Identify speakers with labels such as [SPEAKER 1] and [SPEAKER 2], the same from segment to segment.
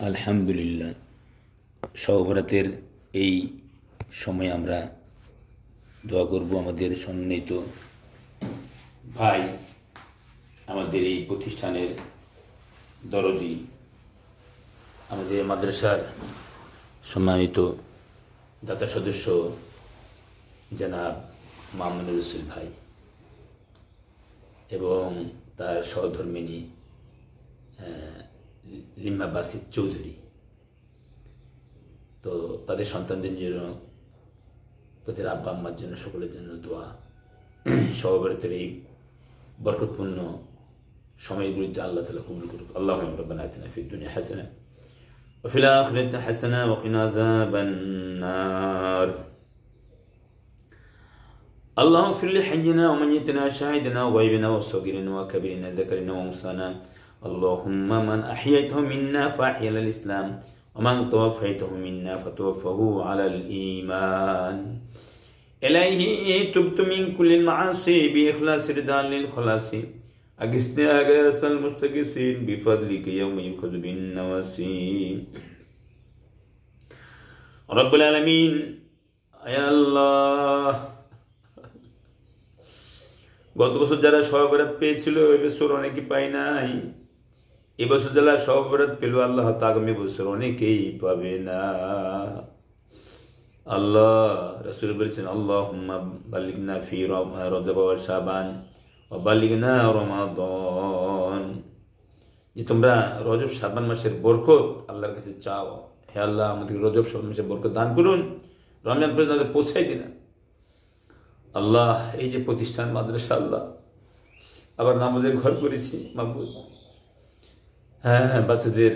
[SPEAKER 1] আলহামদুলিল্লাহ। সহবরাতের এই সময় আমরা দোয়া করব আমাদের সম্মানিত ভাই, আমাদের এই প্রতিষ্ঠানের দরদি, আমাদের মাদ্রাসার সম্মানিত দাতা সদস্য জনাব মামুনুর রসুল ভাই এবং তার সহধর্মিনী লিম্মা বাসিত চৌধুরী, তো তাদের সন্তানদের জন্য, তাদের আব্বা আম্মার জন্য, সকলের জন্য দোয়া। সহবরাতের এই বরকতপূর্ণ সময়গুলিতে আল্লাহ তাআলা কবুল করুক। আল্লাহুম্মা রাব্বানা আতিনা ফিদ দুনিয়া হাসানা ওয়া ফিল আখিরাতি হাসানা ওয়া কিনা আযাবান নার। اللهم اغفر لحينا وميتنا شاهدنا وغيبنا وصغيرنا وكبيرنا ذكرنا وانثانا. اللهم من أحييته منا فأحيا على الإسلام ومن توفيته منا فتوفه على الإيمان. إليه تبت من كل المعاصي بإخلاص رضا للخلاص. أغثني أغاث المستغيثين بفضلك يوم يؤخذ بالنواسي. رب العالمين يا الله, গত বছর যারা সহবরাত পেয়েছিল এই বছর অনেকে পায় নাই। এবছর যারা সহবরাত পেল আল্লাহ আগামী বছর অনেকেই পাবে না। আল্লাহ রাসূল বলেছেন, আল্লাহুম্মা বাল্লিগনা ফি রজব ওয়া শাবান ওয়া বাল্লিগনা রমাদান, যে তোমরা রজব শাবান মাসের বরকত আল্লাহর কাছে চাও। হে আল্লাহ, আমাদের রজব শাবান মাসের বরকত দান করুন, রমজান পর্যন্ত পৌঁছাই দিন। আল্লাহ, এই যে প্রতিষ্ঠান মাদ্রাসা, আল্লাহ আবার নামাজের ঘর করেছি মাবুদ, হ্যাঁ বাচ্চাদের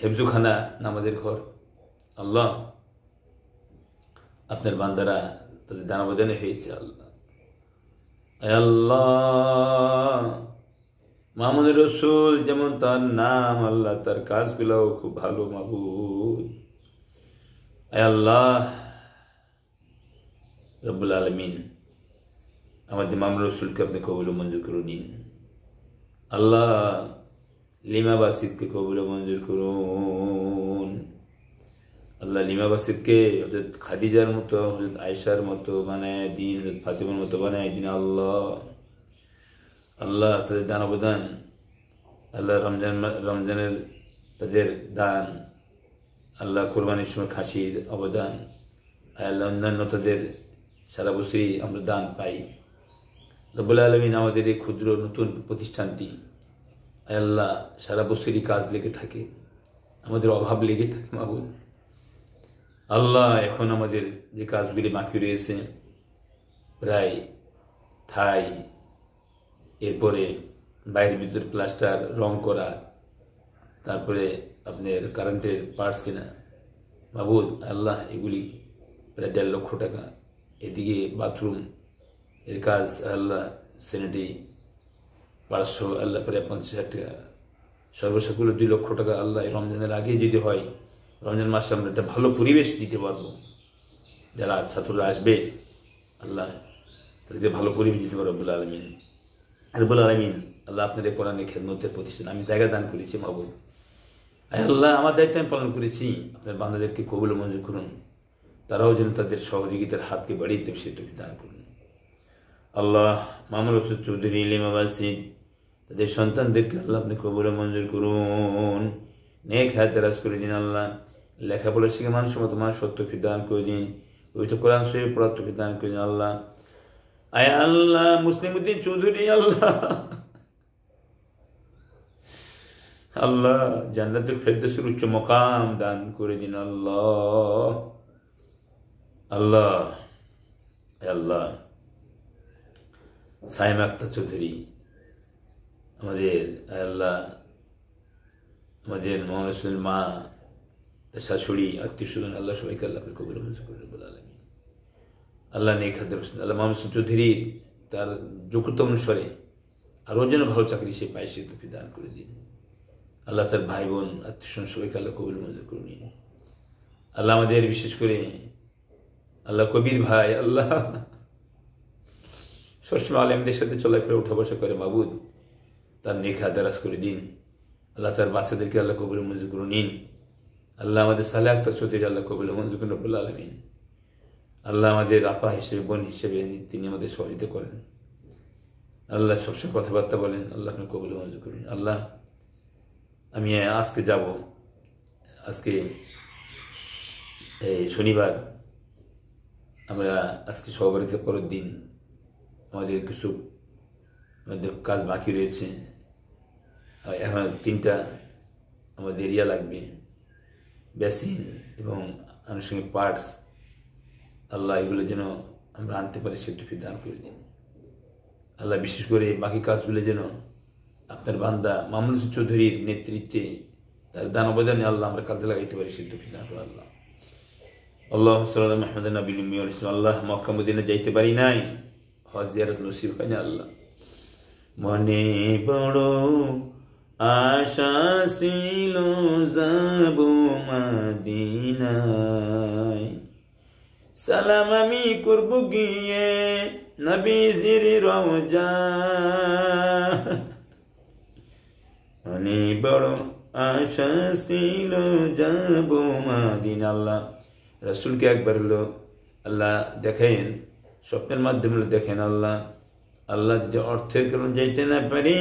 [SPEAKER 1] হেফজুখানা, নামাজের ঘর, আল্লাহ আপনার বান্দারা তাদের দানাবাদানে হয়েছে। আল্লাহ আল্লাহ, মুহাম্মদ রাসূল যেমন তার নাম, আল্লাহ তার কাজগুলোও খুব ভালো মাবুদ। আল্লাহ রব্বুল আলামিন, আমাদের মামুনুর রসুলকে আপনি কবুল ও মঞ্জুর করে নিন। আল্লাহ লিমা বাসিতকে কবুল ও মঞ্জুর করুন। আল্লাহ লিমা বাসিতকে হযরত খাদিজার মতো, হযরত আয়েশার মতো বানায় দিন, হযরত ফাতিমার মতো বানায় দিন। আল্লাহ আল্লাহ তাদের দান অবদান, আল্লাহ রমজানের তাদের দান, আল্লাহ কোরবানির সময় খাসির অবদান, আল্লাহ অন্যান্য তাদের সারা বছরই আমরা দান পাই। রব্বুল আলামিন, আমাদের এই ক্ষুদ্র নতুন প্রতিষ্ঠানটি আল্লাহ সারা বছরই কাজ লেগে থাকে, আমাদের অভাব লেগে থাকে মাবুদ। আল্লাহ এখন আমাদের যে কাজগুলি বাকি রয়েছে প্রায় থাই, এরপরে বাইরের ভিতর প্লাস্টার, রং করা, তারপরে আপনার কারেন্টের পার্টস কেনা মাবুদ। আল্লাহ এগুলি প্রায় 1.5 লক্ষ টাকা। এদিকে বাথরুম এর কাজ আল্লাহ, স্যানিটারি 500, আল্লাহ প্রায় 50,000 টাকা, সর্বশেষগুলো 2 লক্ষ টাকা। আল্লাহ রমজানের আগে যদি হয়, রমজান মাসে আমরা একটা ভালো পরিবেশ দিতে পারবো, যারা ছাত্ররা আসবে আল্লাহ তাদেরকে ভালো পরিবেশ দিতে পারবো। রব্বুল আলামিন, রব্বুল আলামিন আল্লাহ আপনার এই কোরআনের খেদমতের প্রতিষ্ঠান আমি জায়গা দান করেছি মাবুদ। আল্লাহ আমার দায়িত্ব আমি পালন করেছি, আপনার বান্দাদেরকে কবুল ও মঞ্জুর করুন, তারাও যেন তাদের সহযোগিতার হাতকে বাড়িয়ে দেবে সে তৌফিক দান করুন। আল্লাহ মামুনুর রসুল চৌধুরী, লিমা বাসিত, তাদের সন্তানদেরকে আল্লাহ আপনি কবুল ও মঞ্জুর করুন, নেক হায়াত দারাজ করে দিন। আল্লাহ লেখাপড়া শিখে মানুষের মতো মানুষ তৌফিক দান করে দিন, পবিত্র কোরআন শরীফ পড়ার তৌফিক দান করে দিন। আল্লাহ আয় আল্লাহ মুসলিম উদ্দিন চৌধুরী, আল্লাহ আল্লাহ জান্নাতুল ফেরদৌসের উচ্চ মকাম দান করে দিন। আল্লাহ আল্লাহ আল্লাহ সাইমা আক্তার চৌধুরী, আমাদের আল্লাহ আমাদের মোহাম্মদ মা, তার শাশুড়ি, আত্মীয় স্বজন, আল্লাহ সবাইকে আল্লাহ আপনি কবুল মঞ্জুর করুন। রব্বুল আলামিন আল্লাহ নেক হায়াত দারাজ, আল্লাহ মোহাম্মদ চৌধুরীর তার যোগ্যতা অনুসারে আরও যেন ভালো চাকরি সে পায় সে তৌফিক দান করে দিন। আল্লাহ তার ভাই বোন, আত্মীয় স্বজন সবাইকে আল্লাহ কবুল মঞ্জুর করে নিন। আল্লাহ আমাদের বিশেষ করে আল্লাহ কবির ভাই, আল্লাহ সবসময় আলেমদের সাথে চলাফেরা উঠা বসা করে মাবুদ, তার নেক হায়াত দারাজ করে দিন। আল্লাহ তার বাচ্চাদেরকে আল্লাহ কবুল মঞ্জুর করুন নিন। আল্লাহ আমাদের সালে আক্তার চৌধুরী আল্লাহ কবুল মঞ্জুর করুন রব্বুল আলামিন। আল্লাহ আমাদের আপা হিসেবে বোন হিসেবে তিনি আমাদের সহযোগিতা করেন। আল্লাহ সবসময় কথাবার্তা বলেন, আল্লাহ আপনার কবুল মঞ্জুর করুন। আল্লাহ আমি আজকে যাব, আজকে শনিবার, আমরা আজকে সহবারিতে পরের দিন আমাদের কিছু কাজ বাকি রয়েছে। এখন 3টা আমাদের এরিয়া লাগবে, বেসিন এবং আনুষঙ্গিক পার্টস। আল্লাহ এগুলো যেন আমরা আনতে পারি সে তৌফিক দান করে দিন। আল্লাহ বিশেষ করে বাকি কাজগুলো যেন আপনার বান্দা মামুনুল চৌধুরীর নেতৃত্বে তার দান অবদানে আল্লাহ আমরা কাজে লাগাইতে পারি সে তৌফিক দান করে আল্লাহ। আল্লাহ সাল্লাল্লাহু মুহাম্মদ নবী আল্লাহ মক্কা মদিনা যাইতে পারি নাই, হজ জিয়ারত নসিব হয় না আল্লাহ। মনে বড় আশা ছিল যাব মদিনায়, সালাম আমি করব গিয়ে নবীজির রওজা। মনে বড় আশা ছিল যাব মদিনা। আল্লাহ রাসূলকে একবার হলো আল্লাহ দেখেন, স্বপ্নের মাধ্যমে দেখেন। আল্লাহ আল্লাহ যদি অর্থের কারণে যাইতে না পারি,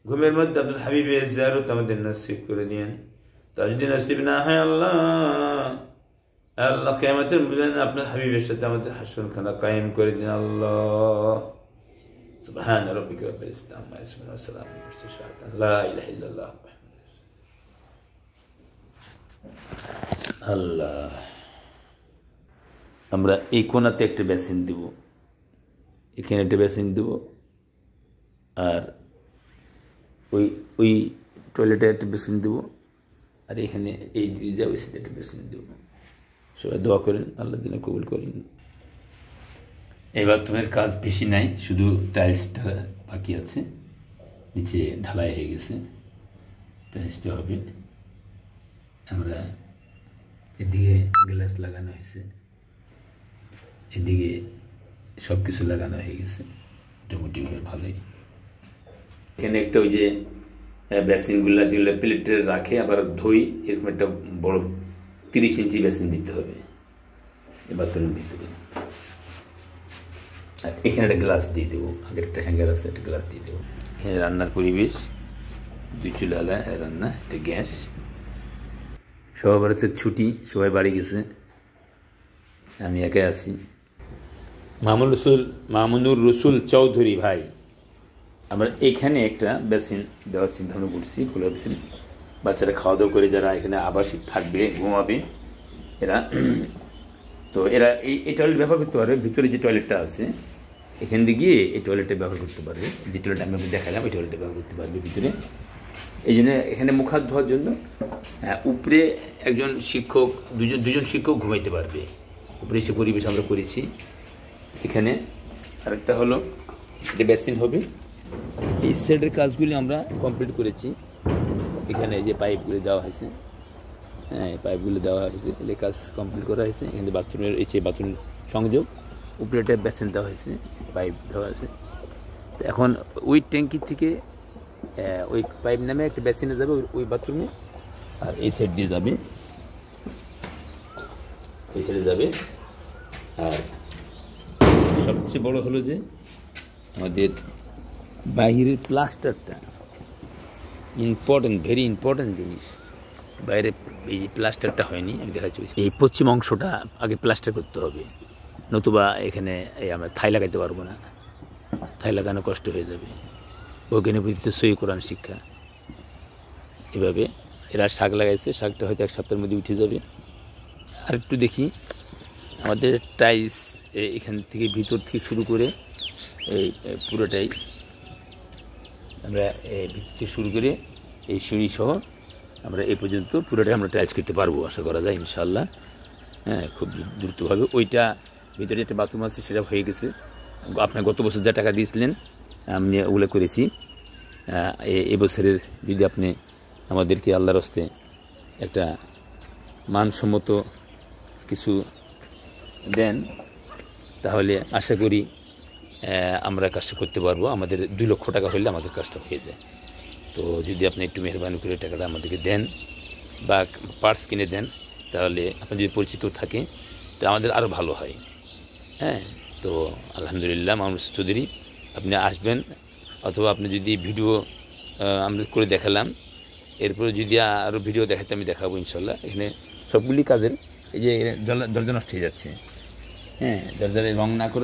[SPEAKER 1] ঘুমের মধ্যে আব্দুল হাবিবের জিয়ারত আমাদের নসিব করে দিন। তা যদি নসিব না হয় আল্লাহ, আল্লাহ কিয়ামতের ময়দানে আপনার হাবিবের সাথে আমাদের হাসর খানা কায়েম করে দিন আল্লাহ। সুবহান রাব্বিকা রাব্বিল ইজ্জাতি আম্মা ইয়াসিফুন ওয়া সালামুন আলাল মুরসালিন লা ইলাহা ইল্লাল্লাহ। আল্লাহ আমরা এই কোণাতে একটা বেসিন দেব, এখানে একটা বেসিন দেব, আর ওই টয়লেটে একটা বেসিন দেব, আর এখানে এই দিয়ে যাবে সেটা একটা বেসিন দেব। সবাই দোয়া করেন, আল্লাহ দিনে কবুল করেন। এই বাথরুমের কাজ বেশি নাই, শুধু টাইলসটা বাকি আছে, নিচে ঢালাই হয়ে গেছে, টাইলসটা হবে। আমরা এদিকে গ্লাস লাগানো হয়েছে, এদিকে সব কিছু লাগানো হয়ে গেছে মোটামুটিভাবে ভালোই। এখানে একটা ওই যে বেসিনগুলো যেগুলো প্লেটে রাখে আবার ধুই, এরকম একটা বড় 30 ইঞ্চি বেসিন দিতে হবে এই বাথরুমের ভিতরে। আর এখানে একটা গ্লাস দিয়ে দেবো, আগের একটা হ্যাঙ্গার আছে, একটা গ্লাস দিয়ে দেবো। এখানে রান্নার পরিবেশ, 2 চুলা রান্না, একটা গ্যাস। সবার বাড়িতে ছুটি, সবাই বাড়ি গেছে, আমি একাই আছি। মামুনুর রসুল চৌধুরী ভাই, আমরা এখানে একটা বেসিন দেওয়ার চিন্তা ভাবনা করছি, খোলা বেসিন। বাচ্চারা খাওয়া দাওয়া করে যারা এখানে আবাসিক থাকবে, ঘুমাবে এরা, তো এরা এই টয়লেট ব্যবহার করতে পারবে। ভিতরে যে টয়লেটটা আছে এখান দিয়ে গিয়ে এই টয়লেটটা ব্যবহার করতে পারবে, যে টয়লেট আমি দেখালাম ওই টয়লেটটা ব্যবহার করতে পারবে ভিতরে। এই জন্য এখানে মুখ হাত ধোয়ার জন্য উপরে একজন শিক্ষক, দুজন শিক্ষক ঘুমাইতে পারবে উপরে, সে পরিবেশ আমরা করেছি। এখানে আরেকটা হলো যে বেসিন হবে, এই সাইডের কাজগুলি আমরা কমপ্লিট করেছি। এখানে যে পাইপগুলি দেওয়া হয়েছে, হ্যাঁ পাইপগুলো দেওয়া হয়েছে, এই কাজ কমপ্লিট করা হয়েছে। এখানে বাথরুমের এই যে বাথরুম সংযোগ, উপরে একটা বেসিন দেওয়া হয়েছে, পাইপ দেওয়া আছে। তো এখন ওই ট্যাঙ্কি থেকে ওই পাইপ নামে একটা বেসিনে যাবে ওই বাথরুমে, আর এই সাইড দিয়ে যাবে, এই সাইডে যাবে। আর সবচেয়ে বড় হলো যে আমাদের বাইরের প্লাস্টারটা ইম্পর্টেন্ট, ভেরি ইম্পর্টেন্ট জিনিস। বাইরে এই যে প্লাস্টারটা হয়নি, আমি দেখাচ্ছি। এই পশ্চিম অংশটা আগে প্লাস্টার করতে হবে, নতুবা এখানে আমরা থাই লাগাইতে পারবো না, থাই লাগানো কষ্ট হয়ে যাবে। বৈজ্ঞানিক পদ্ধতিতে সই কোরআন শিক্ষা, এভাবে এরা শাক লাগাইছে, শাকটা হয়তো 1 সপ্তাহের মধ্যে উঠে যাবে। আর একটু দেখি আমাদের টাইলস এখান থেকে ভিতর থেকে শুরু করে এই পুরোটাই আমরা ভিতর থেকে শুরু করে এই সিঁড়ি সহ আমরা এই পর্যন্ত পুরোটাই আমরা টাইলস করতে পারবো, আশা করা যায় ইনশাআল্লাহ। হ্যাঁ, খুব দ্রুতভাবে। ওইটা ভিতরে একটা বাথরুম আছে, সেটা হয়ে গেছে। আপনার গত বছর যা টাকা দিয়েছিলেন আমি ওগুলো করেছি। এবছরের যদি আপনি আমাদেরকে আল্লাহর হস্তে একটা মানসম্মত কিছু দেন, তাহলে আশা করি আমরা কাজটা করতে পারবো। আমাদের 2 লক্ষ টাকা হলে আমাদের কাজটা হয়ে যায়। তো যদি আপনি একটু মেহরবানি করে টাকাটা আমাদেরকে দেন বা পার্টস কিনে দেন, তাহলে আপনার যদি পরিচিত থাকে তো আমাদের আরও ভালো হয়। হ্যাঁ, তো আলহামদুলিল্লাহ মামুন রশিদ চৌধুরী, আপনি আসবেন, অথবা আপনি যদি ভিডিও আমরা করে দেখালাম, এরপরে যদি আরও ভিডিও দেখাতে আমি দেখাবো ইনশাল্লাহ। এখানে সবগুলি কাজের, এই যে দরজা নষ্ট হয়ে যাচ্ছে, হ্যাঁ, দরজার রং না করে